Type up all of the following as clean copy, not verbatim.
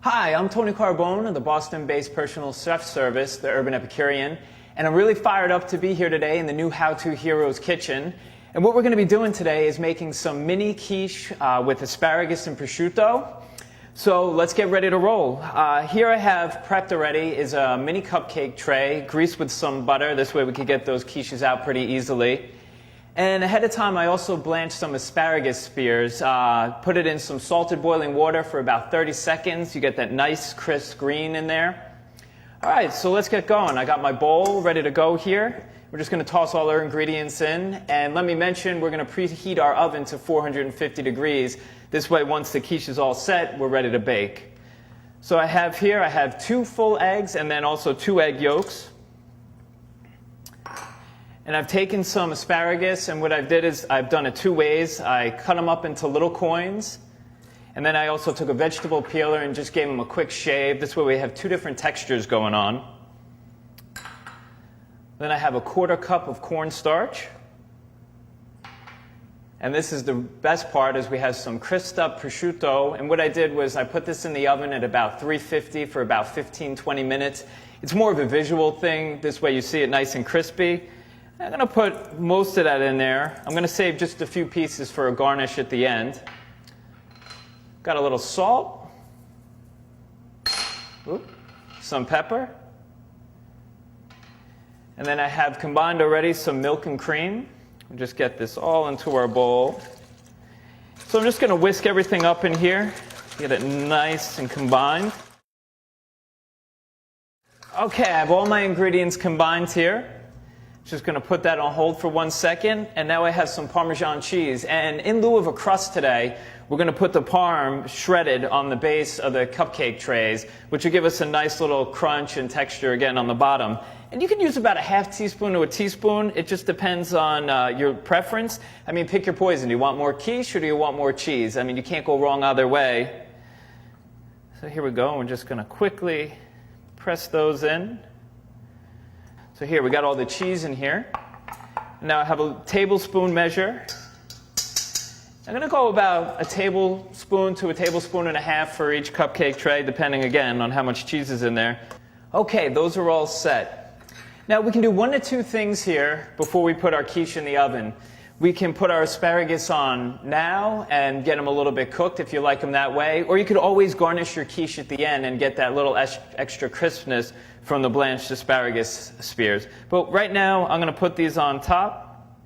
Hi, I'm Tony Carbone of the Boston-based personal chef service, The Urban Epicurean, and I'm really fired up to be here today in the new How To Heroes kitchen. And what we're going to be doing today is making some mini quiche with asparagus and prosciutto. So let's get ready to roll. Here I have prepped already is a mini cupcake tray, greased with some butter. This way we can get those quiches out pretty easily. And ahead of time, I also blanched some asparagus spears, put it in some salted boiling water for about 30 seconds. You get that nice crisp green in there. All right, so let's get going. I got my bowl ready to go here. We're just going to toss all our ingredients in. And let me mention, we're going to preheat our oven to 450 degrees. This way, once the quiche is all set, we're ready to bake. So I have 2 full eggs and then also 2 egg yolks. And I've taken some asparagus, and what I did is I've done it 2 ways. I cut them up into little coins, and then I also took a vegetable peeler and just gave them a quick shave. This way we have 2 different textures going on. Then I have a 1/4 cup of cornstarch. And this is the best part, is we have some crisped up prosciutto. And what I did was I put this in the oven at about 350 for about 15-20 minutes. It's more of a visual thing. This way you see it nice and crispy. I'm going to put most of that in there. I'm going to save just a few pieces for a garnish at the end. Got a little salt, some pepper, and then I have combined already some milk and cream. We'll just get this all into our bowl. So I'm just going to whisk everything up in here, get it nice and combined. Okay, I have all my ingredients combined here. Just going to put that on hold for 1 second, and now I have some Parmesan cheese. And in lieu of a crust today, we're going to put the parm shredded on the base of the cupcake trays, which will give us a nice little crunch and texture again on the bottom. And you can use about a ½ teaspoon to a teaspoon. It just depends on your preference. I mean, pick your poison. Do you want more quiche or do you want more cheese? I mean, you can't go wrong either way. So here we go. We're just going to quickly press those in. So here, we got all the cheese in here. Now I have a tablespoon measure. I'm going to go about a tablespoon to a tablespoon and a half for each cupcake tray, depending again on how much cheese is in there. Okay, those are all set. Now we can do 1 to 2 things here before we put our quiche in the oven. We can put our asparagus on now and get them a little bit cooked if you like them that way. Or you could always garnish your quiche at the end and get that little extra crispness from the blanched asparagus spears. But right now, I'm going to put these on top.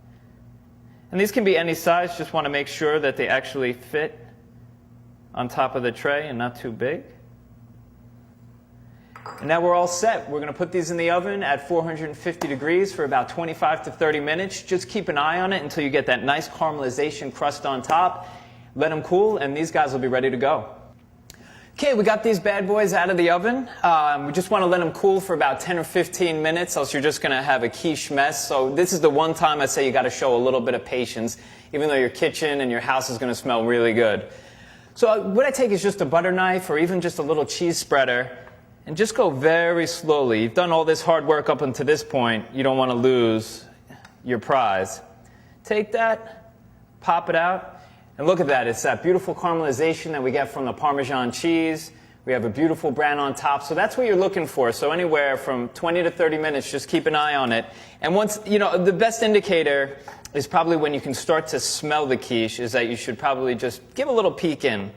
And these can be any size. Just want to make sure that they actually fit on top of the tray and not too big. And now we're all set. We're going to put these in the oven at 450 degrees for about 25 to 30 minutes. Just keep an eye on it until you get that nice caramelization crust on top. Let them cool, and these guys will be ready to go. Okay, we got these bad boys out of the oven. We just want to let them cool for about 10 or 15 minutes, else you're just going to have a quiche mess. So this is the one time I say you got to show a little bit of patience, even though your kitchen and your house is going to smell really good. So what I take is just a butter knife or even just a little cheese spreader, and just go very slowly. You've done all this hard work up until this point. You don't want to lose your prize. Take that, pop it out. And look at that, it's that beautiful caramelization that we get from the Parmesan cheese. We have a beautiful brown on top, so that's what you're looking for. So anywhere from 20 to 30 minutes, just keep an eye on it. And once, the best indicator is probably when you can start to smell the quiche, is that you should probably just give a little peek in.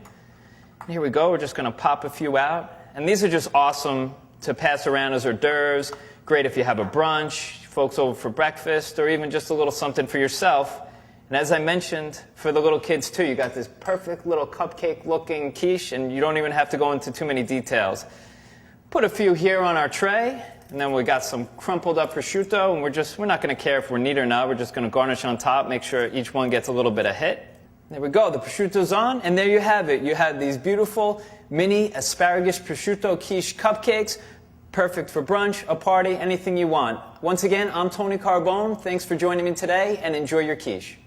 And here we go, we're just going to pop a few out. And these are just awesome to pass around as hors d'oeuvres. Great if you have a brunch, folks over for breakfast, or even just a little something for yourself. And as I mentioned, for the little kids too, you got this perfect little cupcake-looking quiche, and you don't even have to go into too many details. Put a few here on our tray, and then we got some crumpled up prosciutto, and we're not going to care if we're neat or not. We're just going to garnish on top, make sure each one gets a little bit of hit. There we go, the prosciutto's on, and there you have it. You have these beautiful mini asparagus prosciutto quiche cupcakes, perfect for brunch, a party, anything you want. Once again, I'm Tony Carbone. Thanks for joining me today, and enjoy your quiche.